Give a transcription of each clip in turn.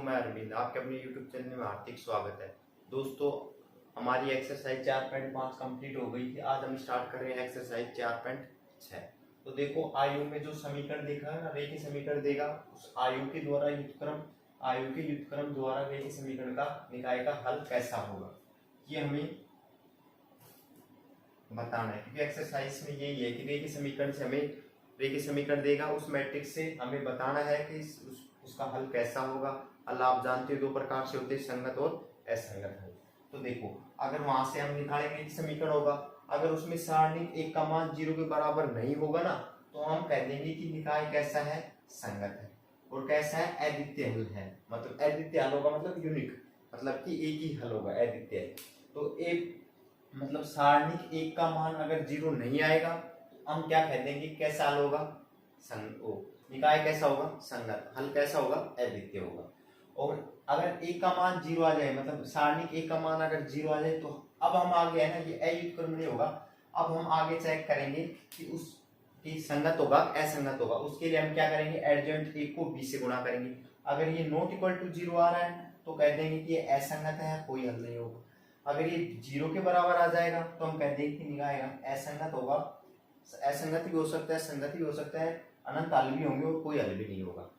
मैं अरविंद, आपके अपने YouTube चैनल में हार्दिक स्वागत है। दोस्तों, हमारी एक्सरसाइज 4.5 कंप्लीट हो गई थी। आज हम स्टार्ट कर रहे हैं एक्सरसाइज 4.6। तो देखो, आयु में जो समीकरण देखा है ना, रेखीय समीकरण देगा, उस आयु के व्युत्क्रम द्वारा रेखीय समीकरण का निकाय का हल कैसा होगा, ये हमें बताना है। क्योंकि एक्सरसाइज में यही है कि रेखीय समीकरण देगा, उस मैट्रिक्स से हमें बताना है कि उसका हल कैसा होगा। हल आप जानते हो दो प्रकार से होते हैं, संगत और असंगत हल। तो देखो, अगर वहां से हम निकालेंगे कि समीकरण होगा, अगर उसमें सारणिक एक का मान 0 के बराबर नहीं होगा ना, तो हम कह देंगे कि निकाय कैसा है, संगत है। और कैसा है, अद्वितीय हल है। मतलब अद्वितीय हल होगा, मतलब यूनिक, मतलब कि एक ही हल होगा, अद्वितीय। तो एक मतलब सारणिक एक का मान अगर 0 नहीं आएगा, तो हम क्या कह देंगे, कैसा हल होगा, निकाय कैसा होगा, संगत। हल कैसा होगा, अद्वितीय होगा। और अगर एक का मान 0 आ जाए, मतलब सारणिक एक का मान अगर 0 आ जाए, तो अब हम आगे है ना, ये अयुग्म नहीं होगा। अब हम आगे चेक करेंगे कि उसकी संगत होगा असंगत होगा। उसके लिए हम क्या करेंगे, एडजॉइंट एक को b से गुणा करेंगे। अगर ये नॉट इक्वल टू 0 आ रहा है, तो कह देंगे कि ये असंगत है, कोई हल नहीं होगा। अगर ये 0 के बराबर आ जाएगा, तो हम कह देंगे कि निकाय असंगत होगा। असंगत भी हो सकता है, संगत भी हो सकता है, अनंत हल भी होंगे और कोई हल भी नहीं होगा।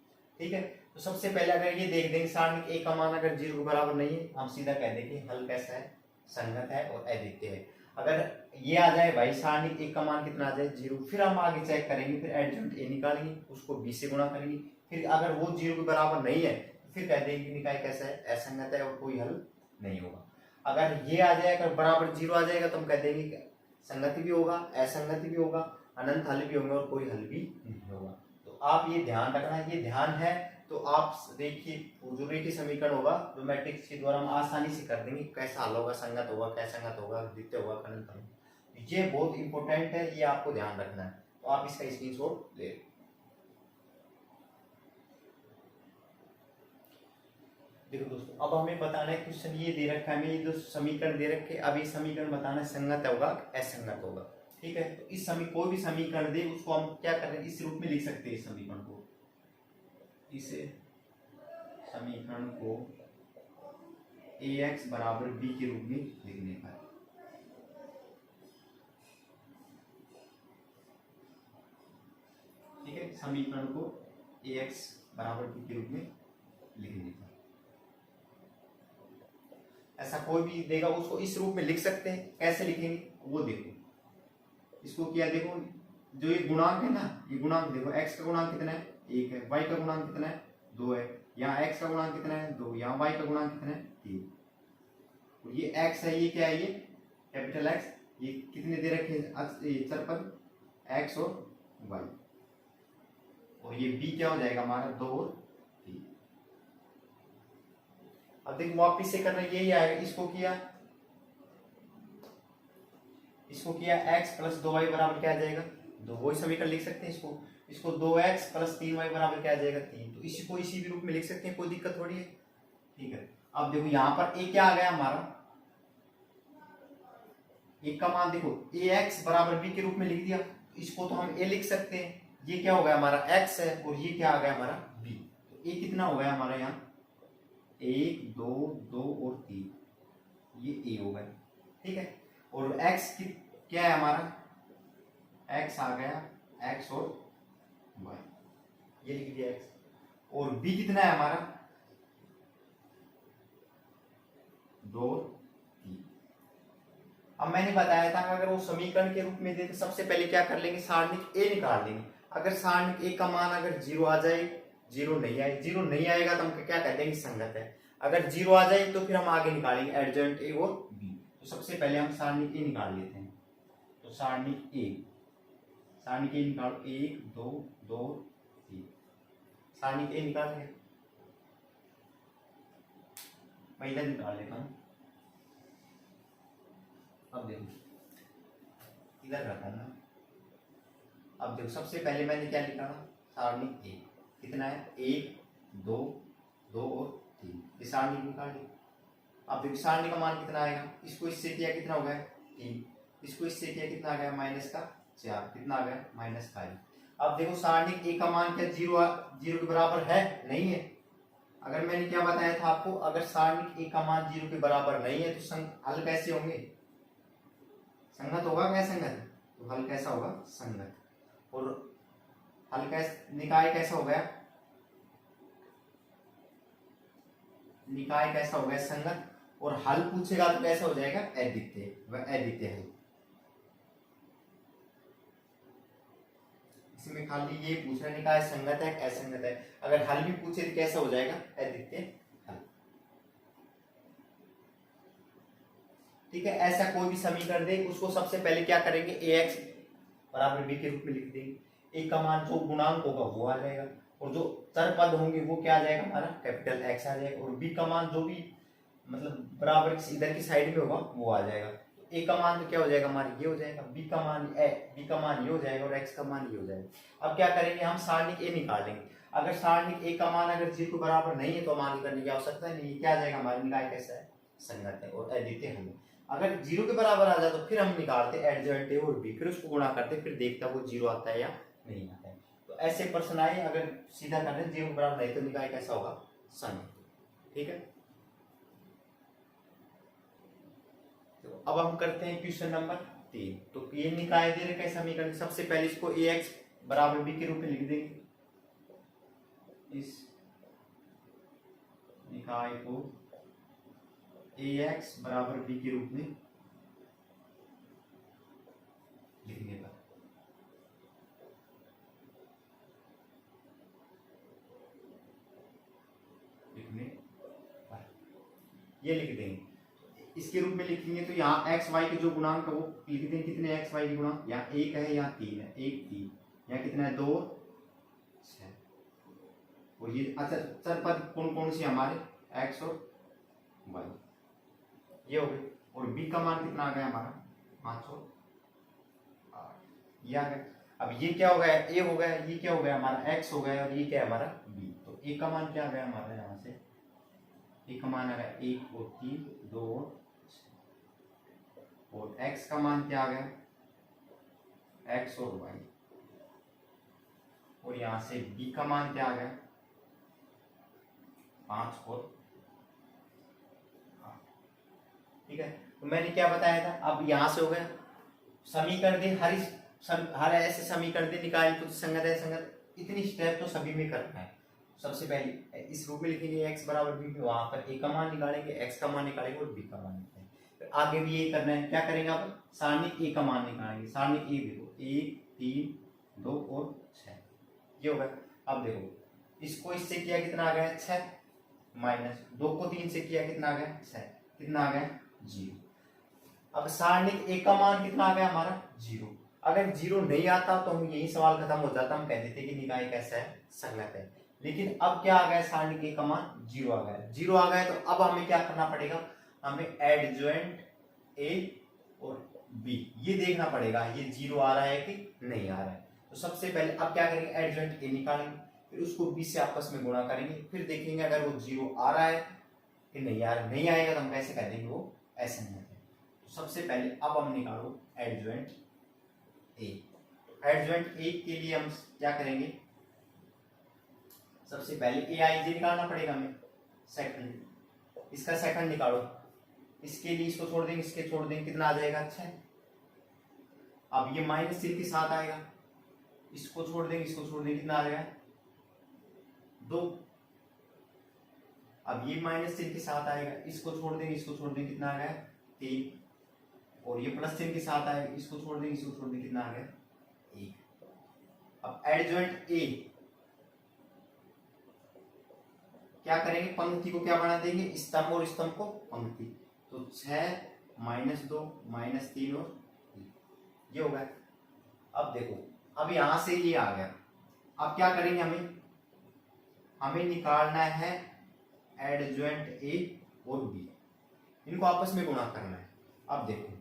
ठीक है। तो सबसे पहले अगर ये देख देंगे, सारणिक एक का मान अगर 0 के बराबर नहीं है, हम सीधा कह देंगे हल कैसा है, संगत है और अद्वितीय है। अगर ये आ जाए भाई, सारणिक एक का मान कितना आ जाए, 0, फिर हम आगे चेक करेंगे, फिर एडजॉइंट ए निकालेंगे, उसको b से गुणा करेंगे। फिर अगर वो 0 के बराबर नहीं है, फिर कह देंगे कि निकाय कैसा है, असंगत है और कोई हल नहीं होगा। अगर ये आ जाए, अगर बराबर 0 आ जाएगा, तो हम कह देंगे संगति भी होगा, असंगति भी होगा, अनंत हल भी होंगे और कोई हल भी नहीं होगा। तो आप ये ध्यान रखना, ये ध्यान है तो आप देखिए, जो रेखीय समीकरण होगा, जो मैट्रिक्स के द्वारा हम आसानी से कर देंगे, कैसा हल होगा, संगत होगा, असंगत होगा, अद्वितीय होगा, अनंत होगा। ये बहुत इंपॉर्टेंट है, ये आपको ध्यान रखना है। तो आप इसका स्क्रीनशॉट ले लो। देखो दोस्तों, अब हमें बताना है, क्वेश्चन ये दे रखा है हमें, ये जो समीकरण दे रखे, अब ये समीकरण बताना है संगत होगा असंगत होगा। ठीक है। तो इस कोई भी समीकरण दे, उसको हम क्या कर रहे हैं, इस रूप में लिख सकते हैं। इस समीकरण को, इस समीकरण को ax बराबर b के रूप में लिखने पर, ठीक है, समीकरण को ax बराबर b के रूप में लिखने पर ऐसा कोई भी देगा, उसको इस रूप में लिख सकते हैं। कैसे लिखेंगे वो देखो, इसको क्या देखो, जो ये गुणांक है ना, ये गुणांक देखो, x का गुणांक कितना है, 1 है, y का गुणांक कितना है, 2 है, यहाँ x का गुणांक कितना है, 2, यहाँ y का गुणांक कितना है, 3। और ये x है, ये क्या है, ये कैपिटल X, ये कितने दे रखे हैं चरपद x और y, और ये b क्या हो जाएगा हमारा, 2 और 3। अब देखो, वापिस से करना यही आएगा। इसको किया x प्लस 2y बराबर क्या आ जाएगा, 2। वही समीकरण लिख सकते हैं। इसको 2x प्लस 3y बराबर क्या आ जाएगा, 3। तो इसी को इसी भी रूप में लिख सकते हैं, कोई दिक्कत थोड़ी है। ठीक है। अब देखो, यहाँ पर a क्या आ गया हमारा, एक का मान देखो, ax बराबर b के रूप में लिख दिया। इसको तो हम a लिख सकते हैं। ये क्या हो गया हमारा, x है, और ये क्या आ गया हमारा, b। तो a कितना हो गया हमारा, यहाँ 1 2 2 और 3, ये a हो गया। ठीक है। और x क्या है हमारा, x आ गया, x और y, ये लिख दिया x। और b कितना है हमारा, 2 3। अब मैंने बताया था, अगर वो समीकरण के रूप में दे तो सबसे पहले क्या कर लेंगे, सारणिक a निकाल लेंगे। अगर सारणिक a का मान अगर 0 आ जाए, 0 नहीं आएगा, तो हम क्या कर देंगे, संगत है। अगर 0 आ जाए, तो फिर हम आगे निकालेंगे एडजॉइंट a और b। तो सबसे पहले हम सारणिक a निकाल लेते हैं। तो सारणिक a निकालो, 1 2 2 3। सारणिक a निकाल लिया, मैं इधर निकाल लेता हूँ। अब देखो, इधर रखा ना। अब देखो, सबसे पहले मैंने क्या लिखा, सारणिक a कितना है, 1 2 2 और 3। ये सारणिक निकाल ली। अब देखो, सारणी का मान कितना आएगा, इसको इससे किया कितना हो गया, 3, इसको इससे किया कितना आ गया, -4, कितना आ गया, -5। अब देखो, सारणी ए का मान क्या 0 के बराबर है, नहीं है, अगर मैंने क्या बताया था आपको, अगर सारणिक ए का मान 0 के बराबर नहीं है तो हल कैसे होंगे, संगत होगा क्या संगत, तो हल कैसा होगा संगत। और हल कैसे, निकाय कैसा हो गया, निकाय कैसा हो गया संगत, और हल पूछेगा तो कैसा हो जाएगा अद्वितीय, वह अद्वितीय हल। इसमें खाली ये पूछ रहा निकाय संगत है असंगत है, अगर हल भी पूछे तो कैसा हो जाएगा अद्वितीय हल। ठीक है, ऐसा कोई भी समीकरण दे उसको सबसे पहले क्या करेंगे, ax बराबर b के रूप में लिख देंगे। a का मान जो गुणांक होगा वो आ जाएगा, और जो चर पद होंगे वो क्या आ जाएगा हमारा कैपिटल X आ जाएगा, और b का मान जो भी मतलब बराबर इधर की साइड में होगा वो आ जाएगा। a का मान तो क्या हो जाएगा हमारा ये हो जाएगा, b का मान ये हो जाएगा, और x का मान ये हो जाएगा। अब क्या करेंगे हम सारणिक a निकालेंगे। अगर सारणिक a का मान अगर 0 के बराबर नहीं है तो मान करने की आवश्यकता नहीं, क्या आ जाएगा हमारा निकाय कैसा है संगत है और अद्वितीय हल। अगर 0 के बराबर आ जाए तो फिर हम निकालते एडजॉइंट ए और बी, फिर उसको गुणा करते, फिर देखता वो 0 आता है या नहीं आता है। तो ऐसे प्रश्न आए, अगर सीधा कर रहे 0 के बराबर नहीं तो निकाय कैसा होगा संगत। ठीक है, तो अब हम करते हैं क्वेश्चन नंबर 3। तो ये निकाय दे रहे समीकरण, सबसे पहले इसको ax बराबर b के रूप में लिख देंगे, इस निकाय को ax बराबर b के रूप में लिखने पर ये लिख देंगे, इसके रूप में लिखेंगे तो यहाँ एक्स वाई के जो गुणांक है वो लिख देंगे, कितने एक्स वाई के गुणांक, यहाँ 1 है यहाँ 3 है, 1 3, यहाँ कितना है 2 6, और ये अच्छा चर पद कौन कौन से हमारे एक्स और वाई ये हो गए, और बी का मान कितना आ गया हमारा 5 और 8 ये आ गया। अब ये क्या हो गया, ए हो गया, ये क्या हो गया हमारा एक्स हो गया, और ये क्या है हमारा बी। तो ए का मान क्या आ गया हमारा यहाँ से, ए का मान आ गया 1 और 3 2 और x का मान क्या आ गया x और y, और यहां से b का मान क्या आ गया 5 और 8। ठीक है, तो मैंने क्या बताया था, अब यहां से हो गया समीकरण दे, हर ऐसे समीकरण दे निकाल तो संगत है संगत, इतनी स्टेप तो सभी में करना है। सबसे पहले इस रूप में लिखेंगे x बराबर b, वहां पर a का मान निकालेंगे, x का मान निकालेंगे और b का मान निकालेंगे। फिर आगे भी यही करना है, क्या करेंगे आप सारणिक a का मान निकालेंगे, सारणिक a देखो 1 3 2 और 6 ये होगा। अब देखो इसको इससे किया कितना आ गया 6, माइनस 2 को 3 से किया कितना आ गया 6, कितना आ गया 0। अब सारणिक a का मान कितना आ गया हमारा 0। अगर 0 नहीं आता तो हम यही सवाल खत्म हो जाता, हम कहते थे कि निकाय कैसा है संगत है। लेकिन अब क्या आ गया सारणिक a का मान 0 आ गया, 0 आ गया तो अब हमें क्या करना पड़ेगा, हमें एडजॉइंट a और b ये देखना पड़ेगा ये 0 आ रहा है कि नहीं आ रहा है। तो सबसे पहले अब क्या करेंगे एडजॉइंट a निकालेंगे, फिर उसको b से आपस में गुणा करेंगे, फिर देखेंगे अगर वो 0 आ रहा है कि नहीं आ रहा, नहीं आएगा तो हम कैसे कह देंगे वो ऐसे नहीं है। तो सबसे पहले अब हम निकालो एडजॉइंट a। एडजॉइंट a के लिए हम क्या करेंगे, सबसे पहले aij निकालना पड़ेगा हमें, सेकंड इसका सेकंड निकालो, इसके लिए इसको छोड़ देंगे इसके छोड़ देंगे कितना आ जाएगा 6। अब ये माइनस चिन्ह के साथ आएगा, इसको छोड़ देंगे इसको छोड़ देंगे कितना आ जाएगा 2। अब ये माइनस चिन्ह के साथ आएगा, इसको छोड़ देंगे इसको छोड़ देंगे कितना आ गया 3, और ये प्लस चिन्ह के साथ आएगा, इसको छोड़ देंगे इसको छोड़ देंगे कितना आ गया 1। अब एडजॉइंट a क्या करेंगे, पंक्ति को क्या बना देंगे स्तंभ और स्तंभ को पंक्ति, तो 6 माइनस 2 माइनस 3 और ये होगा। अब देखो अब यहां से ये आ गया, अब क्या करेंगे हमें निकालना है एडजॉइंट a और b, इनको आपस में गुणा करना है। अब देखो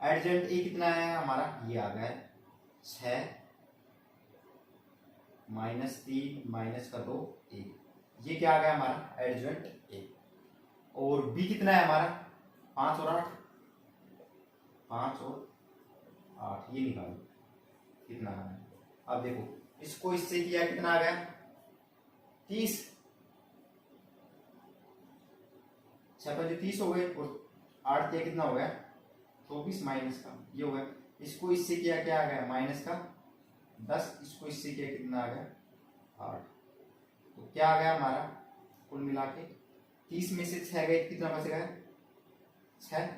एडजॉइंट a कितना है हमारा ये आ गया 6 माइनस 3 माइनस का 2 1, ये क्या आ गया हमारा एडजॉइंट a, और b कितना है हमारा 5 और 8, 5 और 8 ये निकालो कितना आ गया। अब देखो इसको इससे किया कितना आ गया 30, 6 × 30 हो गए और 8 किया कितना हो गया 24 माइनस का ये हो गया। इसको इससे किया क्या आ गया माइनस का 10, इसको इससे किया कितना आ गया 8। तो क्या आ गया हमारा कुल मिला के 30 में से 6 गए कितना बच गया 6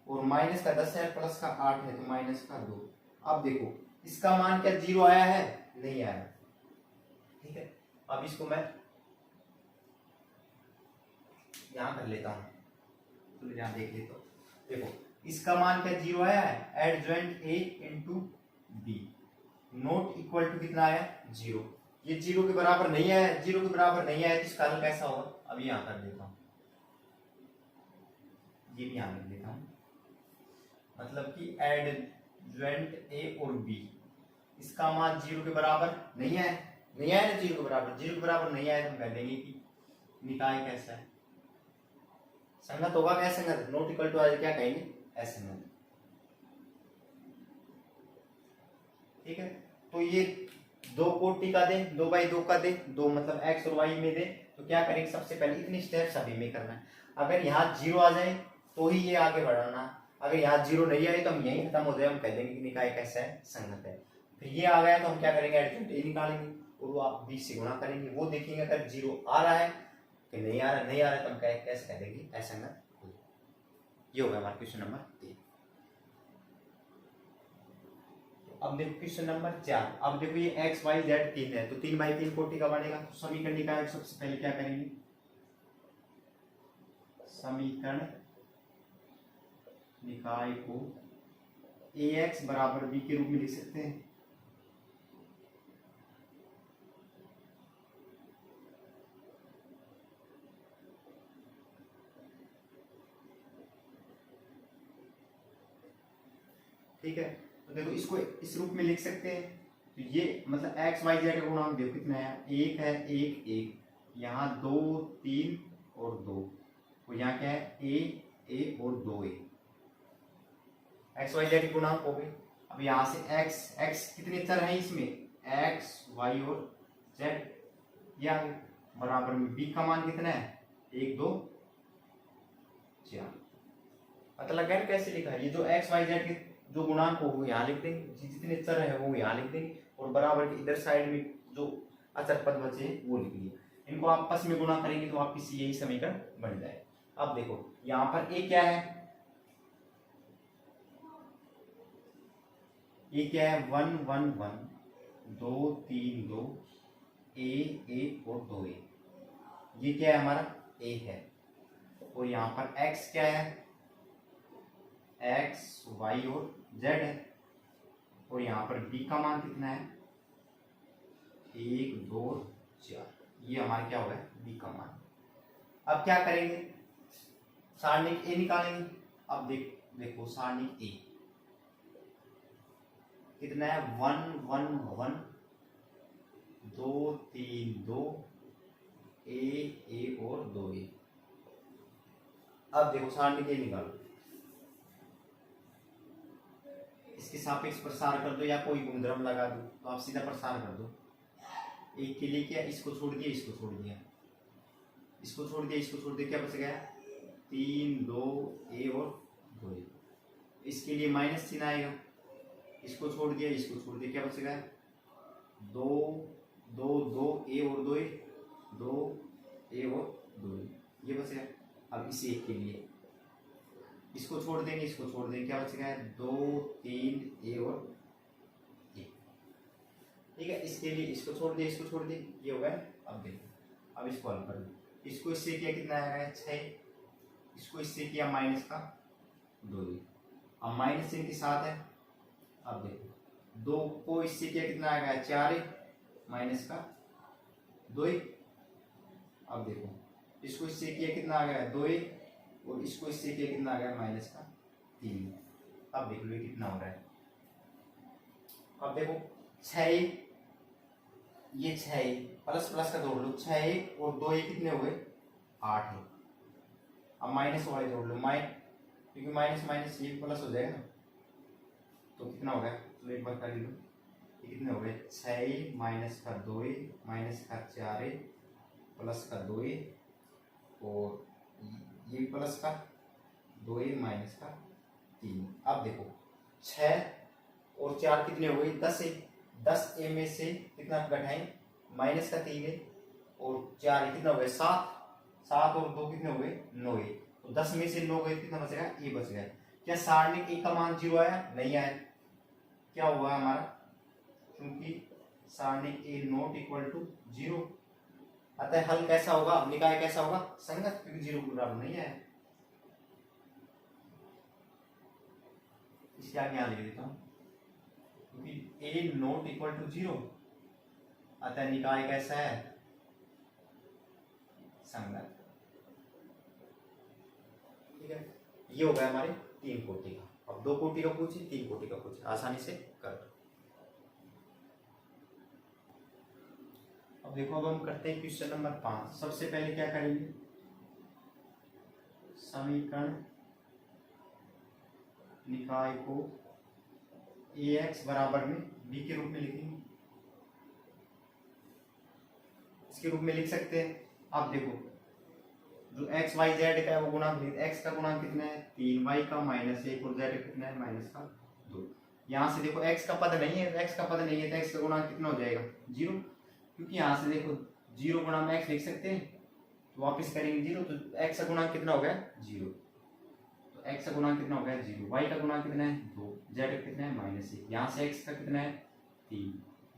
और माइनस का 10 है प्लस का 8 है तो माइनस का 2। अब देखो इसका मान क्या 0 आया है नहीं आया। ठीक है अब इसको मैं यहां कर लेता हूं तो यहां देख लेता हूं। देखो इसका मान क्या 0 आया है adjoint a into b not equal to कितना आया 0। ये 0 के बराबर नहीं आया 0 के बराबर नहीं आया तो इसका हल कैसा होगा अब यहां कर देता हूं ये भी यहां लिख देता हूं मतलब कि एडजॉइंट a और b इसका मान 0 के बराबर नहीं आया ना 0 के बराबर नहीं आया तो हम कह देंगे कि निकाय कैसा है संगत होगा क्या संगत नोट इक्वल टू क्या कहेंगे असंगत। ठीक है तो ये 2 कोटि का दे 2/2 का दे 2 मतलब x और y में दे तो क्या करेंगे सबसे पहले इतनी स्टेप सभी में करना है। अगर यहाँ 0 आ जाए तो ही ये आगे बढ़ाना, अगर यहाँ 0 नहीं आए तो हम यही खत्म हो जाए हम कह देंगे कि निकाय कैसा है संगत है। फिर ये आ गया तो हम क्या करेंगे एडजॉइंट a निकालेंगे और वो आप b से गुणा करेंगे वो देखेंगे अगर 0 आ रहा है कि नहीं आ रहा है तो हम कैसे कह देंगे असंगत। ये होगा हमारा क्वेश्चन नंबर 3। अब देखो क्वेश्चन नंबर 4। अब देखो ये x y z 3 है तो 3/3 कोटि का बनेगा तो समीकरण निकाय सबसे पहले क्या करेंगे समीकरण निकाय को ax बराबर b के रूप में लिख सकते हैं। ठीक है तो देखो इसको इस रूप में लिख सकते हैं तो ये मतलब x y z का गुणांक देखो कितना है 1 है 1 1 यहाँ 2 3 और 2 और यहाँ क्या है a और 2a x y z के गुणांक हो गए। अब यहाँ से x कितने चर हैं इसमें x y और z ये आ गए बराबर में b का मान कितना है 1 2 4। पता लगा कैसे लिखा है ये जो x y z के जो गुणांक हो वो यहाँ लिख देंगे जितने चर है वो यहाँ लिख देंगे और बराबर के इधर साइड में जो अचर पद बचे वो लिख लिए इनको आपस में गुणा करेंगे तो वापिस यही समीकरण बन जाए। अब देखो यहाँ पर a क्या है ये क्या है 1 1 1 2 3 2 a और 2a ये क्या है हमारा a है और यहाँ पर x क्या है x y और z है और यहाँ पर b का मान कितना है 1 2 4 ये हमारा क्या होगा b का मान। अब क्या करेंगे सारणिक a निकालेंगे। अब देखो सारणिक a कितना है 1 1 1 2 3 2 a और 2a। अब देखो सारणिक a निकालो इसके सापेक्ष प्रसार कर दो या कोई गुणधर्म लगा दो तो आप सीधा प्रसार कर दो। एक के लिए क्या इसको छोड़ दिया इसको छोड़ दिया इसको छोड़ दिया इसको छोड़ दिया क्या बच गया 3 2 a और 2a। इसके लिए माइनस चिन्ह आएगा इसको छोड़ दिया इसको छोड़ दिया क्या बच गया 2 2 2 a और 2a 2 a और 2a ये बच गया। अब इसी एक के लिए इसको छोड़ देंगे इसको छोड़ देंगे क्या बचेगा 2 3 a और a। ठीक है इसके लिए इसको छोड़ दिया इसको छोड़ दिया ये हो गया। अब देखो अब इसको हल कर लो इसको इससे किया कितना आएगा 6 इसको इससे किया माइनस का 2 अब माइनस चिन्ह के साथ है। अब देखो 2 को इससे किया कितना आएगा 4 माइनस का 2। अब देखो इसको इससे किया कितना आ गया 2 और इसको इससे किया कितना आ गया माइनस का 3। अब देख लो ये कितना हो रहा है। अब देखो 6 ये 6 प्लस प्लस का जोड़ लो 6 और 2 कितने हो गए 8 है। अब माइनस वाले जोड़ लो क्योंकि माइनस माइनस ये प्लस हो जाएगा तो कितना हो गया तो एक बार कर लो ये कितने हो गए 6 माइनस का 2 माइनस का 4 प्लस का 2 और ये भी प्लस का 2a माइनस का 3। अब देखो 6 और 4 कितने हो गए 10a। 10a में से कितना घटाएं माइनस का 3a और 4 कितना हो गया 7। 7 और 2 कितने हो गए 9a। तो 10 में से 9 गए कितना बचेगा a बच गया। क्या सारणिक a का मान 0 आया? नहीं आया। क्या हुआ हमारा? क्योंकि सारणिक a नॉट इक्वल टू 0, अतः हल कैसा होगा, निकाय कैसा होगा? संगत, क्योंकि 0 के बराबर नहीं आया। इसके आगे यहाँ लिख देता हूं, क्योंकि a नॉट इक्वल टू 0 अतः निकाय कैसा है? संगत। ठीक है, ये हो गया हमारे 3 कोटि का। अब 2 कोटि का पूछे, 3 कोटि का पूछे, आसानी से कर दो। अब देखो, अब हम करते हैं क्वेश्चन नंबर 5। सबसे पहले क्या करेंगे, समीकरण निकाय को ax बराबर में b के रूप में लिखेंगे। इसके रूप में लिख सकते हैं। अब देखो, जो x y z का है वो गुणांक, x का गुणांक कितना है 3, y का -1 और z कितना है -2। यहाँ से देखो x का पद नहीं है, x का पद नहीं है तो x का गुणांक कितना हो जाएगा 0, क्योंकि यहाँ से देखो 0 गुणा में x लिख सकते हैं, तो वापस करेंगे 0, तो x का गुणांक कितना हो गया 0। तो x का गुणांक कितना हो गया 0, y का गुणांक कितना है 2, z का कितना है -1। यहाँ से x का कितना है 3,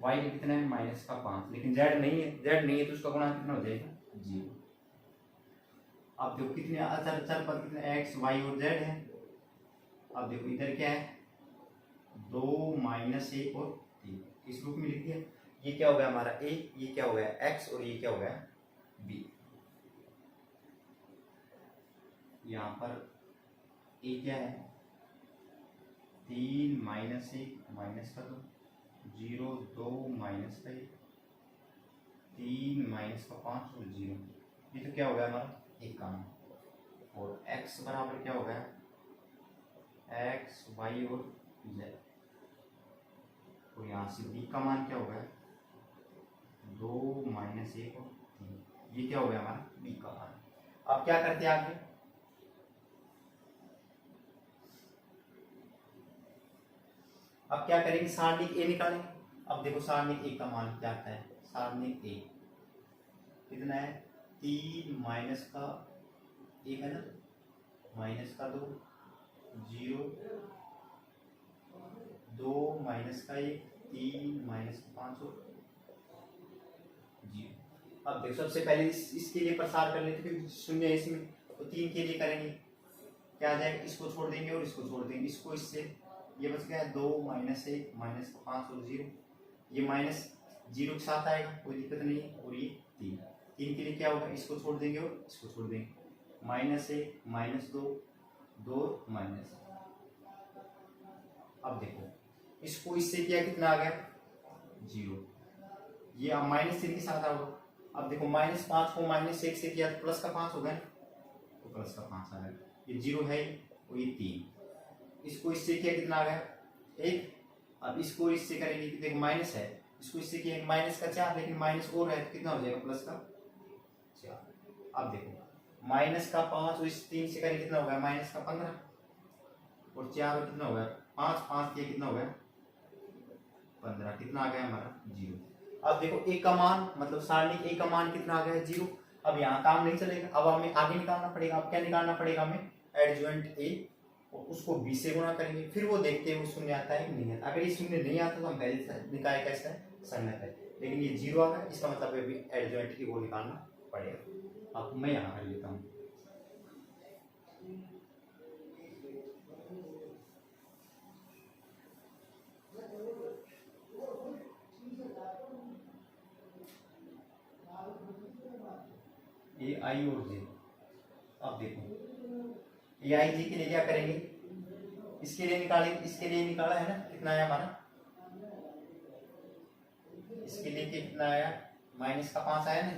y का कितना है -5, लेकिन z नहीं है, तो उसका गुणांक कितना हो जाएगा 0। अब देखो कितने अचर पद कितने x y और z है। अब देखो इधर क्या है 2 -1 और 3, इस रूप में लिख दिया। ये क्या हो गया हमारा a, ये क्या हो गया x और ये क्या हो गया b। यहाँ पर a क्या है 3 -1 माइनस का 2, 0 2 माइनस का 1, 3 -5 और 0। ये तो क्या हो गया हमारा एक काम। और x बराबर क्या हो गया x y और z, और यहाँ से b का मान क्या हो गया 2 -1 और 3। ये क्या हो गया हमारा b का मान। अब क्या करते हैं आगे, अब क्या करेंगे सारणिक a निकालेंगे। अब देखो सारणिक a का मान क्या आता है, सारणिक a कितना है 3 माइनस का 1 है ना, माइनस का 2, 0 2 माइनस का 1, 3 -5 और 0। अब देखो सबसे पहले इसके लिए प्रसार कर लेते, क्योंकि शून्य इसमें, तो 3 के लिए करेंगे क्या आ जाएगा, इसको छोड़ देंगे और इसको छोड़ देंगे, इसको इससे ये बच गया 2 -1 -5 और 0। ये -0 के साथ आएगा, कोई दिक्कत नहीं है। और ये 3 के लिए क्या होगा, इसको छोड़ देंगे और इसको छोड़ देंगे, -1 -2 2 माइनस। अब देखो इसको इससे किया कितना आ गया 0, ये अब -3 के साथ आओगे। अब देखो -5 को -1 से किया तो प्लस का 5 हो गया, तो प्लस का 5 आ गया। ये 0 है और ये 3, इसको इससे किया कितना आ गया 1। अब इसको इससे करेंगे कि देखो माइनस है, इसको इससे किया -4, लेकिन माइनस और है तो कितना हो जाएगा प्लस का 4। अब देखो -5 और इस 3 से करेंगे कितना हो गया -15 और 4 कितना हो गया 5 5 किया कितना हो गया 15, कितना आ गया हमारा 0। अब देखो a का मान, मतलब सारणिक a का मान कितना आ गया 0। अब यहाँ काम नहीं चलेगा, अब हमें आगे निकालना पड़ेगा। अब क्या निकालना पड़ेगा हमें, एडजॉइंट a, और उसको b से गुणा करेंगे, फिर वो देखते हैं वो शून्य आता है कि नहीं आता। अगर ये शून्य नहीं आता तो हम पहले निकाय कैसा है संगत है, लेकिन ये 0 आ गया, इसका मतलब अभी एडजॉइंट की वो निकालना पड़ेगा। अब मैं यहाँ कर लेता हूँ, ए आई और जे। अब देखो ए आई जी के लिए क्या करेंगे, इसके लिए निकालेंगे, इसके लिए निकाला है ना, कितना आया हमारा, इसके लिए कितना आया -5 आया ना,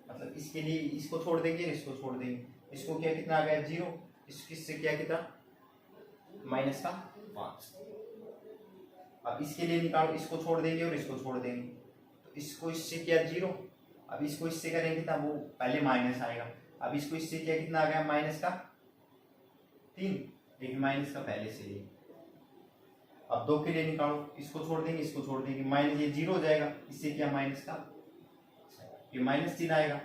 मतलब इसके लिए इसको छोड़ देंगे, इसको छोड़ देंगे, इसको क्या कितना आ गया 0, इससे क्या कितना -5। अब इसके लिए निकालो, इसको छोड़ देंगे और इसको छोड़ देंगे, तो इसको इससे किया 0। अब इसको इससे करेंगे तब वो पहले माइनस आएगा, अब इसको इससे किया कितना आ गया माइनस का 3, लेकिन माइनस का पहले से ही। अब 2 के लिए निकालो, इसको छोड़ देंगे इसको छोड़ देंगे, माइनस ये 0 हो जाएगा, इससे क्या माइनस का ये माइनस 3 आएगा।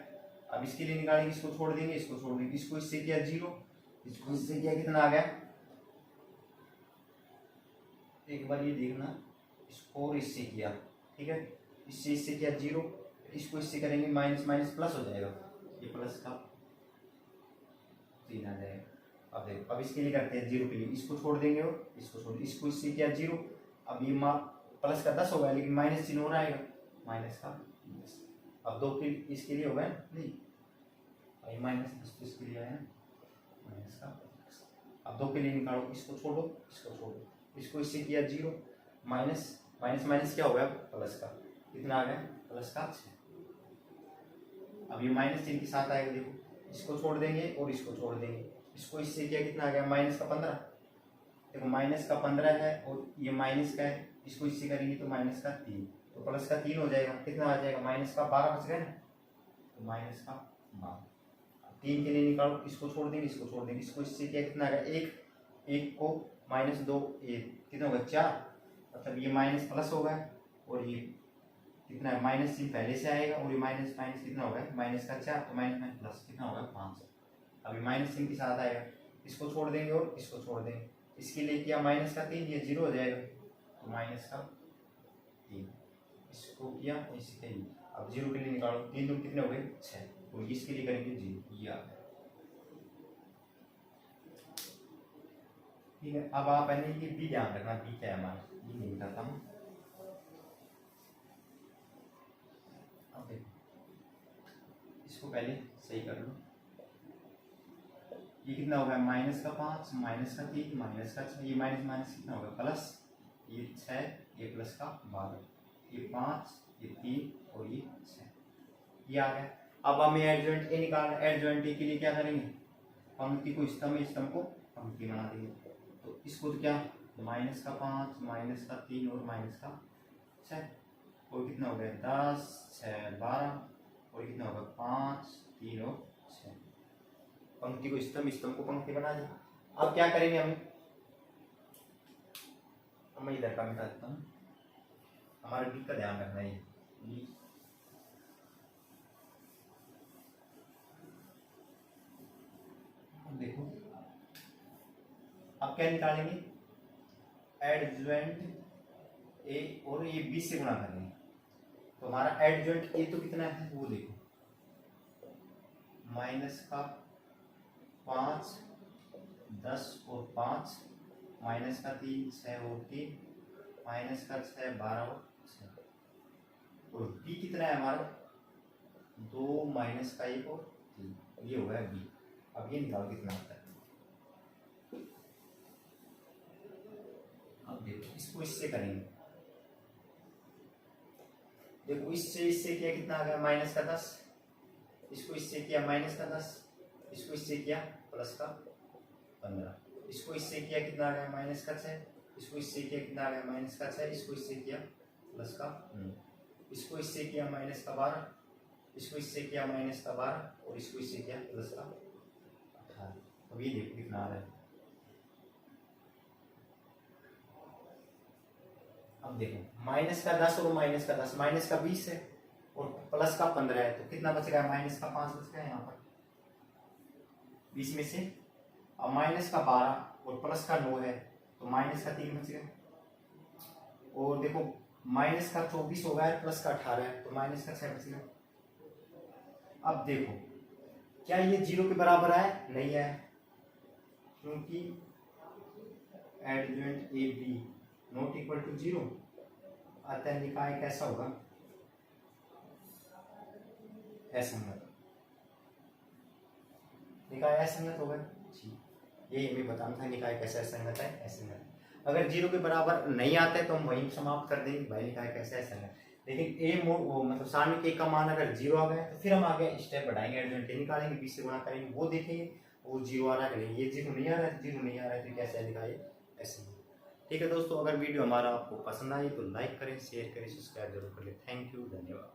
अब इसके लिए निकालेंगे, इसको छोड़ देंगे इसको छोड़ देंगे, इसको इससे किया 0, इसको इससे किया कितना आ गया, एक बार ये देखना, इसको और इससे किया, ठीक है, इससे किया 0, इसको इससे करेंगे माइनस माइनस प्लस हो जाएगा, ये प्लस का 3 आ जाएगा। अब देखो, अब इसके लिए करते हैं 0 के लिए, इसको छोड़ देंगे और इसको छोड़, इसको इससे किया 0, अब ये प्लस का 10 हो गया, लेकिन माइनस चिन्ह होना आएगा, माइनस का 10। अब 2 के इसके लिए हो गया नहीं, ये माइनस 10 तो इसके लिए आया माइनस का 10। अब 2 के लिए निकालो, इसको छोड़ो इसको छोड़ो, इसको इससे किया 0, माइनस माइनस माइनस क्या हो गया प्लस का, कितना आ गया प्लस का 6। अब ये माइनस चिन्ह के साथ आएगा, देखो इसको छोड़ देंगे और इसको छोड़ देंगे, इसको इससे किया कितना आ गया माइनस का 15, देखो माइनस का 15 है और ये माइनस का है, इसको इससे करेंगे तो माइनस का 3, तो प्लस का 3 हो जाएगा, कितना आ जाएगा माइनस का 12 बच गया ना, तो माइनस का 12। 3 के लिए निकालो, इसको छोड़ देंगे इसको छोड़ देंगे, इसको इससे किया कितना आ गया 1, 1 को माइनस 2 1 कितना होगा 4, मतलब ये माइनस प्लस होगा और ये कितना है माइनस चिन्ह पहले से आएगा, और ये माइनस माइनस कितना होगा माइनस का 4, तो माइनस माइनस प्लस कितना होगा 5। अभी माइनस चिन्ह के साथ आएगा, इसको छोड़ देंगे और इसको छोड़ देंगे, इसके लिए किया माइनस का 3, ये 0 हो जाएगा, तो माइनस का 3, इसको किया इसके लिए। अब 0 के लिए निकालो, 3 दूर कितने हो गए 6, और इसके लिए करेंगे 0, ये आ गया, ठीक है। अब आप है ये बी ध्यान रखना, बी क्या है हमारा, ये नहीं बताता हूँ। अब देखो इसको पहले सही कर लो, ये कितना होगा माइनस का 5 माइनस का 3 माइनस का 6, ये माइनस माइनस कितना होगा प्लस, ये 6 ये प्लस का 12, ये 5 ये 3 और ये 6, ये आ गया। अब हमें एडजॉइंट ए निकालना, एडजॉइंट ए के लिए क्या करेंगे, पंक्ति को स्तंभ, स्तंभ को पंक्ति बना देंगे, तो इसको तो क्या माइनस का 5 माइनस का 3 और माइनस का 6, और कितना हो गया 10 6 12, और कितना होगा 5 3 और 6, पंक्ति को स्तंभ, स्तंभ को पंक्ति बना दी। अब क्या करेंगे हम इधर का मिटा देता हूँ, हमारे बी का ध्यान रखना है, देखो अब क्या निकालेंगे एडजॉइंट ए और ये बी से गुणा करेंगे, तो हमारा एडजॉइंट ए तो कितना है वो देखो, माइनस का 5 10 और 5 माइनस का 3 6 और 3 माइनस का 6 12 और 6, और बी कितना है हमारा 2 माइनस का 1 और 3, ये हो गया बी। अब ये निकालो कितना आता है, अब देखो इसको इससे करेंगे, देखो इससे किया कितना आ गया माइनस का 10, इसको इससे किया माइनस का 10, इसको इससे किया प्लस का 15, इसको इससे किया कितना आ गया माइनस का 6, इसको इससे किया कितना आ गया माइनस का 6, इसको इससे किया प्लस का 9, इसको इससे किया माइनस का 12, इसको इससे किया माइनस का 12, और इसको इससे किया प्लस का 18। अब ये देखो कितना आ रहा है, अब देखो माइनस का 10 और माइनस का 10, माइनस का 20 है और प्लस का 15 है, तो कितना बच गया माइनस का 5 बच गया यहाँ पर 20 में से। अब माइनस का 12 और प्लस का 9 है, तो माइनस का 3 बच गया, और देखो माइनस का 24 हो गया है, प्लस का 18 है, तो माइनस का 6 बच गया। अब देखो क्या ये 0 के बराबर है, नहीं है, क्योंकि adjoint a b not equal to 0, अतः निकाय कैसा होगा असंगत, निकाय असंगत होगा जी, यही हमें बताना था निकाय कैसा असंगत है, असंगत। अगर 0 के बराबर नहीं आता है तो हम वहीं समाप्त कर देंगे भाई निकाय कैसा असंगत, लेकिन ए वो मतलब सारणी के का मान अगर 0 आ गया तो फिर हम आगे स्टेप बढ़ाएंगे, एडजॉइंट ए निकालेंगे, बी से गुणा करेंगे, वो देखेंगे वो 0 आ रहा है कि नहीं, ये 0 नहीं आ रहा है, 0 नहीं आ रहा है तो कैसे दिखाए ऐसे। ठीक है दोस्तों, अगर वीडियो हमारा आपको पसंद आई तो लाइक करें, शेयर करें, सब्सक्राइब जरूर करें। थैंक यू, धन्यवाद।